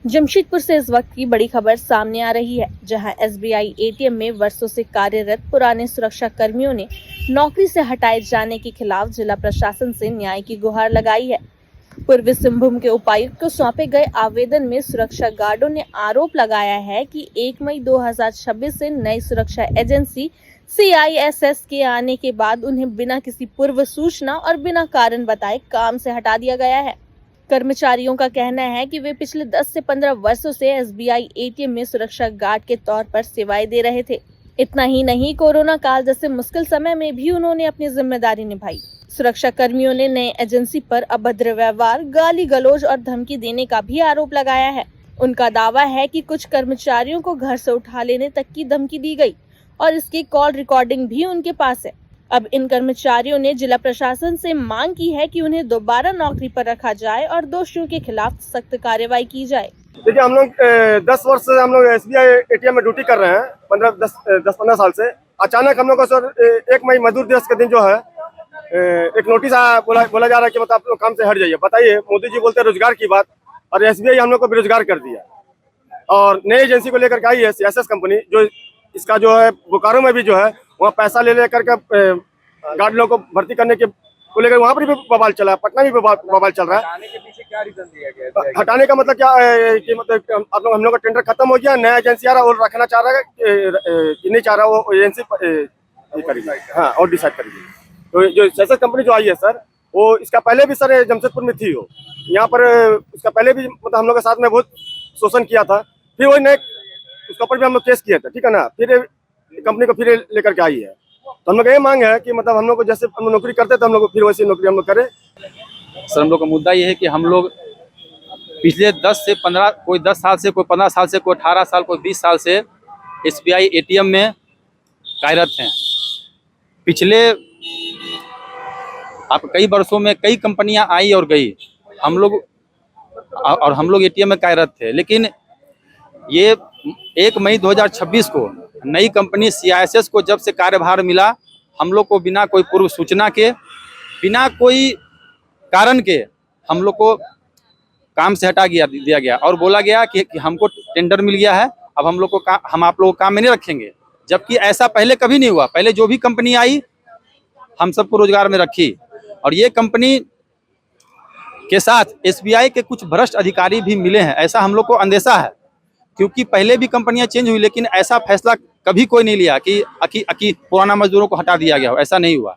जमशेदपुर से इस वक्त की बड़ी खबर सामने आ रही है, जहां एसबीआई एटीएम में वर्षों से कार्यरत पुराने सुरक्षा कर्मियों ने नौकरी से हटाए जाने के खिलाफ जिला प्रशासन से न्याय की गुहार लगाई है। पूर्वी सिंहभूम के उपायुक्त को सौंपे गए आवेदन में सुरक्षा गार्डों ने आरोप लगाया है कि 1 मई 2026 से नई सुरक्षा एजेंसी CISS के आने के बाद उन्हें बिना किसी पूर्व सूचना और बिना कारण बताए काम से हटा दिया गया है। कर्मचारियों का कहना है कि वे पिछले 10 से 15 वर्षों से एसबीआई एटीएम में सुरक्षा गार्ड के तौर पर सेवाएं दे रहे थे। इतना ही नहीं, कोरोना काल जैसे मुश्किल समय में भी उन्होंने अपनी जिम्मेदारी निभाई। सुरक्षा कर्मियों ने नए एजेंसी पर अभद्र व्यवहार, गाली गलौज और धमकी देने का भी आरोप लगाया है। उनका दावा है कि कुछ कर्मचारियों को घर से उठा लेने तक की धमकी दी गई और इसकी कॉल रिकॉर्डिंग भी उनके पास है। अब इन कर्मचारियों ने जिला प्रशासन से मांग की है कि उन्हें दोबारा नौकरी पर रखा जाए और दोषियों के खिलाफ सख्त कार्रवाई की जाए। देखिए, हम लोग 10 वर्ष से हम लोग एसबीआई एटीएम में ड्यूटी कर रहे हैं, 10-15 साल से। अचानक हम लोग को सर 1 मई मजदूर दिवस के दिन जो है एक नोटिस आया, बोला जा रहा है कि मतलब आप लोग काम से हट जाइए। बताइए, मोदी जी बोलते हैं रोजगार की बात और एसबीआई हम लोग को बेरोजगार कर दिया। और नई एजेंसी को लेकर के आई है CISS कंपनी, जो इसका जो है बोकारो में भी जो है वहाँ पैसा ले लेकर के गार्ड लोगों को भर्ती करने के को लेकर वहाँ पर भी बवाल चला है, पटना भी बवाल चल रहा है। हटाने के पीछे क्या रीजन दिया गया है? हटाने का मतलब क्या है कि मतलब हम लोग का टेंडर खत्म हो गया, नया एजेंसी आ रहा है, वो रखना चाह रहा है कि नहीं चाह रहा, वो एजेंसी करेगी। हाँ, और डिसाइड करेगी। तो जो CISS कंपनी जो आई है सर, वो इसका पहले भी सर जमशेदपुर में थी। वो यहाँ पर उसका पहले भी मतलब हम लोग के साथ में बहुत शोषण किया था। फिर वही नए उसके ऊपर भी हम लोग केस किए थे, ठीक है ना। फिर कंपनी को फिर लेकर के आई है। तो हम लोग ये मांग है कि मतलब हम लोग को जैसे हम नौकरी करते थे, हम लोग को फिर वैसी नौकरी हम लोग करें। सर, हम लोग का मुद्दा ये है कि हम लोग पिछले 10 से 15, कोई 10 साल से, कोई 15 साल से, कोई 18 साल, कोई 20 साल से एसबीआई एटीएम में कार्यरत हैं। पिछले कई वर्षों में कई कंपनियां आई और गई, हम लोग एटीएम में कार्यरत थे। लेकिन ये 1 मई 2026 को नई कंपनी CISS को जब से कार्यभार मिला, हम लोग को बिना कोई पूर्व सूचना के, बिना कोई कारण के हम लोग को काम से हटा दिया गया और बोला गया कि हमको टेंडर मिल गया है, अब हम आप लोग को काम में नहीं रखेंगे। जबकि ऐसा पहले कभी नहीं हुआ। पहले जो भी कंपनी आई हम सबको रोजगार में रखी, और ये कंपनी के साथ एसबीआई के कुछ भ्रष्ट अधिकारी भी मिले हैं, ऐसा हम लोग को अंदेशा है। क्योंकि पहले भी कंपनियां चेंज हुई, लेकिन ऐसा फैसला कभी कोई नहीं लिया कि पुराना मजदूरों को हटा दिया गया हो, ऐसा नहीं हुआ।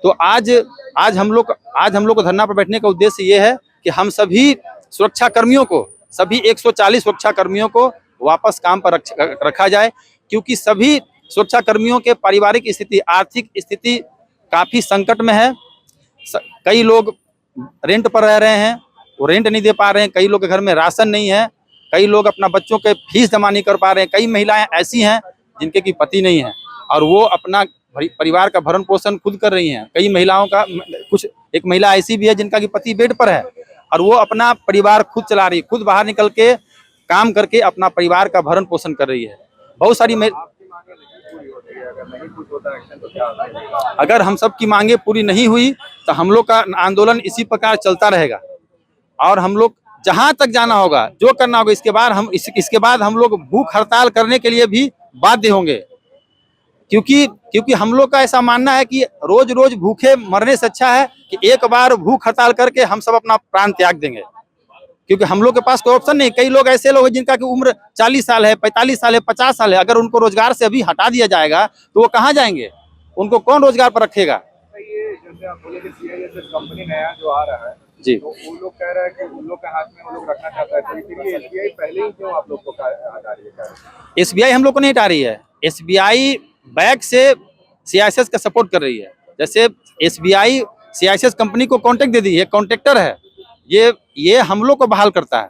तो आज हम लोग को धरना पर बैठने का उद्देश्य ये है कि हम सभी सुरक्षा कर्मियों को, सभी 140 सुरक्षा कर्मियों को वापस काम पर रखा जाए। क्योंकि सभी सुरक्षा कर्मियों के पारिवारिक स्थिति, आर्थिक स्थिति काफ़ी संकट में है। कई लोग रेंट पर रह रहे हैं, वो रेंट नहीं दे पा रहे हैं। कई लोग के घर में राशन नहीं है। कई लोग अपना बच्चों के फीस जमा नहीं कर पा रहे हैं। कई महिलाएं ऐसी हैं जिनके की पति नहीं है और वो अपना परिवार का भरण पोषण खुद कर रही हैं। कई महिलाओं का, एक महिला ऐसी भी है जिनका की पति बेड पर है और वो अपना परिवार खुद चला रही है, खुद बाहर निकल के काम करके अपना परिवार का भरण पोषण कर रही है। बहुत सारी अगर हम सब की मांगे पूरी नहीं हुई तो हम लोग का आंदोलन इसी प्रकार चलता रहेगा और हम लोग जहां तक जाना होगा, जो करना होगा, इसके बाद हम लोग भूख हड़ताल करने के लिए भी बाध्य होंगे। क्योंकि हम लोग का ऐसा मानना है कि रोज रोज भूखे मरने से अच्छा है कि एक बार भूख हड़ताल करके हम सब अपना प्राण त्याग देंगे। क्योंकि हम लोग के पास कोई ऑप्शन नहीं। कई लोग ऐसे लोग हैं जिनका की उम्र 40 साल है, 45 साल है, 50 साल है। अगर उनको रोजगार से अभी हटा दिया जाएगा तो वो कहाँ जाएंगे? उनको कौन रोजगार पर रखेगा? ये जैसे आप बोले कि CISS कंपनी नया जो आ रहा है जी, तो वो लोग कह रहे हैं कि उन लोग के हाथ में वो लोग रखना चाहता है, तो इसलिए एसबीआई पहले ही क्यों आप लोग को हटा रही है? एसबीआई हम लोग को नहीं हटा रही है। एसबीआई बैक से CISS का सपोर्ट कर रही है। जैसे एसबीआई CISS कंपनी को कॉन्ट्रैक्ट दे दी है, कॉन्ट्रैक्टर है ये हम लोग को बहाल करता है।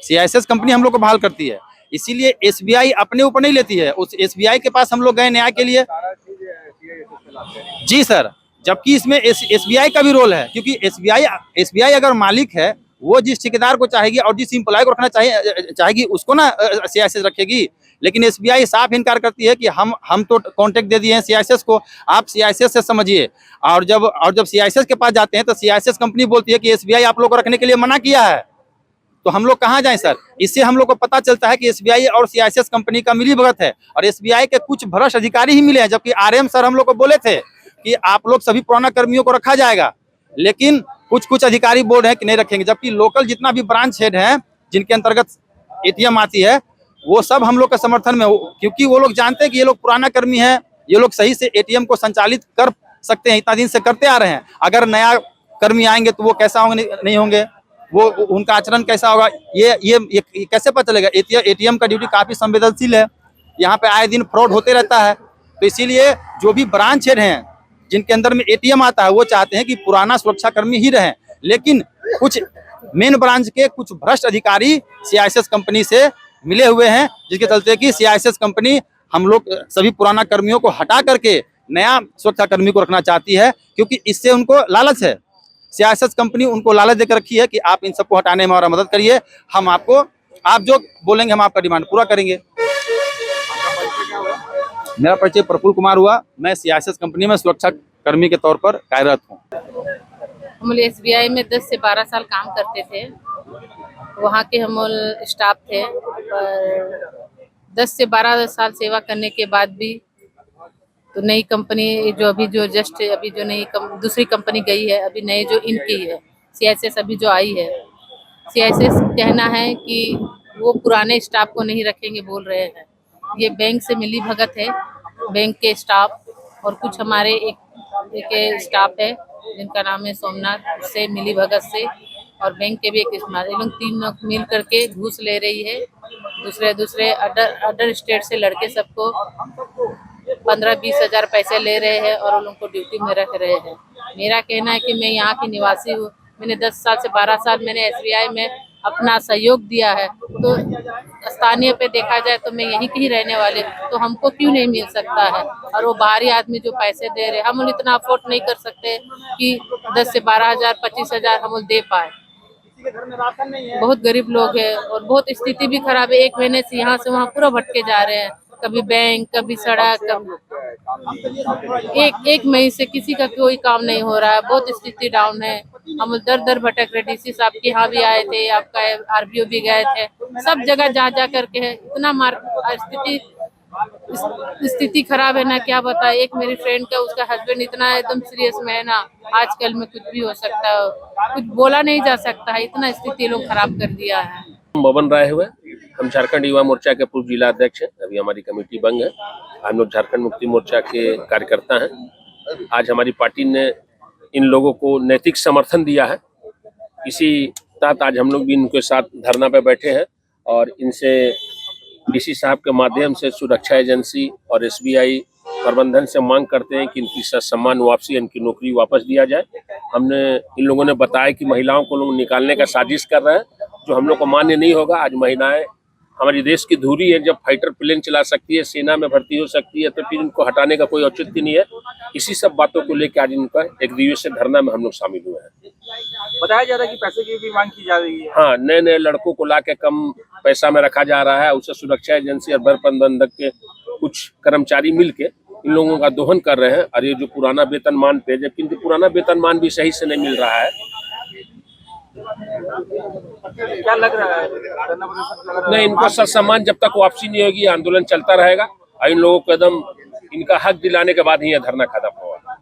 CISS कंपनी हम लोग को बहाल करती है, इसीलिए एसबीआई अपने ऊपर नहीं लेती है। उस एसबीआई के पास हम लोग गए न्याय के लिए। सारा चीज CISS के लाते हैं। जी सर, जबकि इसमें एसबीआई का भी रोल है। क्योंकि एसबीआई अगर मालिक है, वो जिस ठेकेदार को चाहेगी और जिस एम्प्लॉय को रखना चाहेगी उसको ना CISS रखेगी। लेकिन एसबीआई साफ इनकार करती है कि हम तो कॉन्ट्रैक्ट दे दिए हैं CISS को, आप CISS से समझिए। और जब CISS के पास जाते हैं तो CISS कंपनी बोलती है कि एसबीआई आप लोग को रखने के लिए मना किया है। तो हम लोग कहाँ जाएं सर? इससे हम लोग को पता चलता है कि एसबीआई और सीआईएसएस कंपनी का मिलीभगत है और एसबीआई के कुछ भ्रष्ट अधिकारी ही मिले हैं, जबकि आरएम सर हम लोग को बोले थे कि आप लोग सभी पुराना कर्मियों को रखा जाएगा, लेकिन कुछ अधिकारी बोल रहे हैं कि नहीं रखेंगे, जबकि लोकल जितना भी ब्रांच हेड है जिनके अंतर्गत एटीएम आती है वो सब हम लोग के समर्थन में, क्योंकि वो लोग जानते हैं कि ये लोग पुराना कर्मी है, ये लोग सही से एटीएम को संचालित कर सकते हैं, इतना दिन से करते आ रहे हैं। अगर नया कर्मी आएंगे तो वो कैसा होंगे, नहीं होंगे, वो उनका आचरण कैसा होगा, ये कैसे पता चलेगा? एटीएम का ड्यूटी काफी संवेदनशील है, यहाँ पे आए दिन फ्रॉड होते रहता है। तो इसीलिए जो भी ब्रांच हेड हैं जिनके अंदर में एटीएम आता है वो चाहते हैं कि पुराना सुरक्षा कर्मी ही रहें, लेकिन कुछ मेन ब्रांच के कुछ भ्रष्ट अधिकारी सीआईएसएस कंपनी से मिले हुए हैं, जिसके चलते कि सीआईएसएस कंपनी हम लोग सभी पुराना कर्मियों को हटा करके नया सुरक्षा कर्मी को रखना चाहती है, क्योंकि इससे उनको लालच है। सीआईएसएस कंपनी उनको लालच देकर रखी है कि आप इन सबको हटाने में हमारा मदद करिए, हम आपको, आप जो बोलेंगे हम आपका डिमांड पूरा करेंगे। मेरा परिचय प्रफुल्ल कुमार हुआ, मैं सीआईएसएस कंपनी में सुरक्षा कर्मी के तौर पर कार्यरत हूँ। हम लोग एसबीआई में 10 से 12 साल काम करते थे, वहाँ के हम स्टाफ थे, पर 10 से 12 साल सेवा करने के बाद भी तो नई कंपनी जो अभी जो जस्ट अभी जो नई दूसरी कंपनी गई है, अभी नई जो इनकी है सीआईएसएस अभी जो आई है, सीआईएसएस कहना है कि वो पुराने स्टाफ को नहीं रखेंगे बोल रहे हैं। ये बैंक से मिली भगत है, बैंक के स्टाफ और कुछ हमारे एक स्टाफ है जिनका नाम है सोमनाथ, उससे मिली भगत से, और बैंक के भी एक स्टाफ, ये लोग 3 लोग मिल करके घूस ले रही है, दूसरे अदर स्टेट से लड़के सबको 15-20 हज़ार पैसे ले रहे हैं और उन लोगों को ड्यूटी में रख रहे हैं। मेरा कहना है कि मैं यहाँ की निवासी हूँ, मैंने 10 साल से 12 साल मैंने एसबीआई में अपना सहयोग दिया है, तो स्थानीय पे देखा जाए तो मैं यहीं की ही रहने वाले, तो हमको क्यों नहीं मिल सकता है? और वो बाहरी आदमी जो पैसे दे रहे, हम इतना अफोर्ड नहीं कर सकते कि 10 से 12 हज़ार 25 हज़ार हम दे पाए। बहुत गरीब लोग हैं और बहुत स्थिति भी खराब है, 1 महीने से यहाँ से वहाँ पूरा भटके जा रहे हैं, कभी बैंक, कभी सड़क, एक मई से किसी का कोई काम नहीं हो रहा है, बहुत स्थिति डाउन है। हम दर भटक रहे, डीसी साहब के यहाँ भी आए थे, आपका आरबीओ भी गए थे, सब जगह जा करके है, इतना स्थिति खराब है ना, क्या बताए। एक मेरी फ्रेंड का, उसका हस्बैंड इतना एकदम सीरियस में है ना, आजकल में कुछ भी हो सकता है, कुछ बोला नहीं जा सकता है, इतना स्थिति लोग खराब कर दिया है। बबन राय हुए, हम झारखंड युवा मोर्चा के पूर्व जिला अध्यक्ष हैं, अभी हमारी कमेटी बंद है। हम लोग झारखंड मुक्ति मोर्चा के कार्यकर्ता हैं। आज हमारी पार्टी ने इन लोगों को नैतिक समर्थन दिया है, इसी तहत आज हम लोग भी इनके साथ धरना पे बैठे हैं और इनसे डीसी साहब के माध्यम से सुरक्षा एजेंसी और एसबीआई प्रबंधन से मांग करते हैं कि इनकी सम्मान वापसी, इनकी नौकरी वापस दिया जाए। हमने इन लोगों ने बताया कि महिलाओं को लोग निकालने का साजिश कर रहे हैं, जो हम लोग को मान्य नहीं होगा। आज महिलाएं हमारी देश की धुरी है, जब फाइटर प्लेन चला सकती है, सेना में भर्ती हो सकती है, तो फिर इनको हटाने का कोई औचित्य नहीं है। इसी सब बातों को लेकर आज इनका एक दिवसीय धरना में हम लोग शामिल हुए हैं। बताया जा रहा है कि पैसे की भी मांग की जा रही है। हाँ, नए लड़कों को ला के कम पैसा में रखा जा रहा है, उसे सुरक्षा एजेंसी और बर प्रबंधक के कुछ कर्मचारी मिल के इन लोगों का दोहन कर रहे हैं। और ये जो पुराना वेतनमान पे, जबकि इनको पुराना वेतनमान भी सही से नहीं मिल रहा है। क्या लग रहा है? नहीं, इनको सर सम्मान जब तक वापसी नहीं होगी आंदोलन चलता रहेगा और इन लोगों को एकदम इनका हक दिलाने के बाद ही यह धरना खत्म होगा।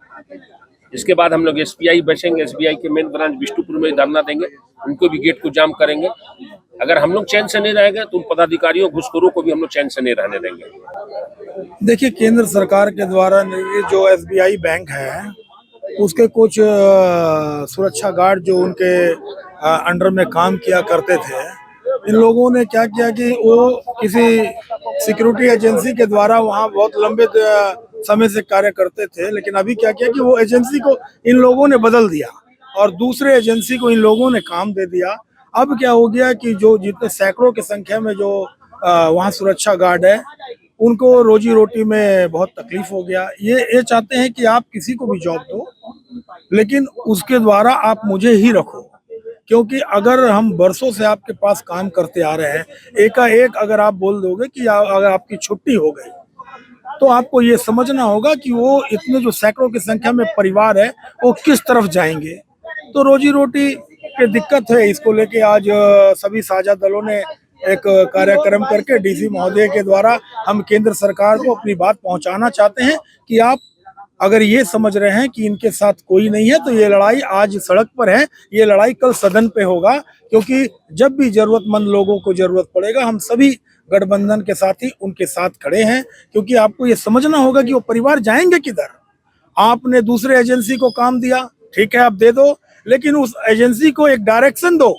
इसके बाद हम लोग एसबीआई बचेंगे, एसबीआई के मेन ब्रांच बिष्टुपुर में धरना देंगे, उनको भी गेट को जाम करेंगे। अगर हम लोग चैन से नहीं रहेंगे तो उन पदाधिकारियों घुसखोरों को भी हम लोग चैन से नहीं रहने देंगे। देखिए, केंद्र सरकार के द्वारा ये जो एसबीआई बैंक है उसके कुछ सुरक्षा गार्ड जो उनके अंडर में काम किया करते थे, इन लोगों ने क्या किया कि वो किसी सिक्योरिटी एजेंसी के द्वारा वहाँ बहुत लंबे समय से कार्य करते थे, लेकिन अभी क्या किया कि वो एजेंसी को इन लोगों ने बदल दिया और दूसरे एजेंसी को इन लोगों ने काम दे दिया। अब क्या हो गया कि जो जितने सैकड़ों की संख्या में जो वहाँ सुरक्षा गार्ड है, उनको रोजी रोटी में बहुत तकलीफ हो गया। ये चाहते हैं कि आप किसी को भी जॉब दो, लेकिन उसके द्वारा आप मुझे ही रखो, क्योंकि अगर हम बरसों से आपके पास काम करते आ रहे हैं, एकाएक अगर आप बोल दोगे कि अगर आपकी छुट्टी हो गई, तो आपको ये समझना होगा कि वो इतने जो सैकड़ों की संख्या में परिवार है वो किस तरफ जाएंगे। तो रोजी रोटी के दिक्कत है, इसको लेके आज सभी साझा दलों ने एक कार्यक्रम करके डीसी महोदय के द्वारा हम केंद्र सरकार को अपनी बात पहुंचाना चाहते हैं कि आप अगर ये समझ रहे हैं कि इनके साथ कोई नहीं है तो ये लड़ाई आज सड़क पर है, ये लड़ाई कल सदन पे होगा, क्योंकि जब भी जरूरतमंद लोगों को जरूरत पड़ेगा हम सभी गठबंधन के साथी उनके साथ खड़े हैं। क्योंकि आपको ये समझना होगा कि वो परिवार जाएंगे किधर। आपने दूसरे एजेंसी को काम दिया, ठीक है आप दे दो, लेकिन उस एजेंसी को एक डायरेक्शन दो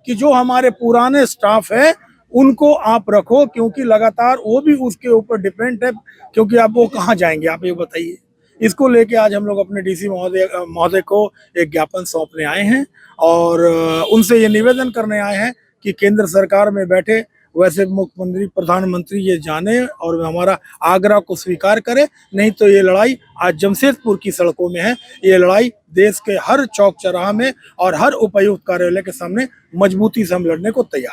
कि जो हमारे पुराने स्टाफ है उनको आप रखो, क्योंकि लगातार वो भी उसके ऊपर डिपेंड है, क्योंकि आप वो कहाँ जाएंगे आप ये बताइए। इसको लेके आज हम लोग अपने डीसी महोदय को एक ज्ञापन सौंपने आए हैं और उनसे ये निवेदन करने आए हैं कि केंद्र सरकार में बैठे वैसे मुख्यमंत्री प्रधानमंत्री ये जाने और हमारा आग्रह को स्वीकार करे, नहीं तो ये लड़ाई आज जमशेदपुर की सड़कों में है। ये लड़ाई देश के हर चौक चौराहा में और हर उपायुक्त कार्यालय के सामने मजबूती से हम लड़ने को तैयार।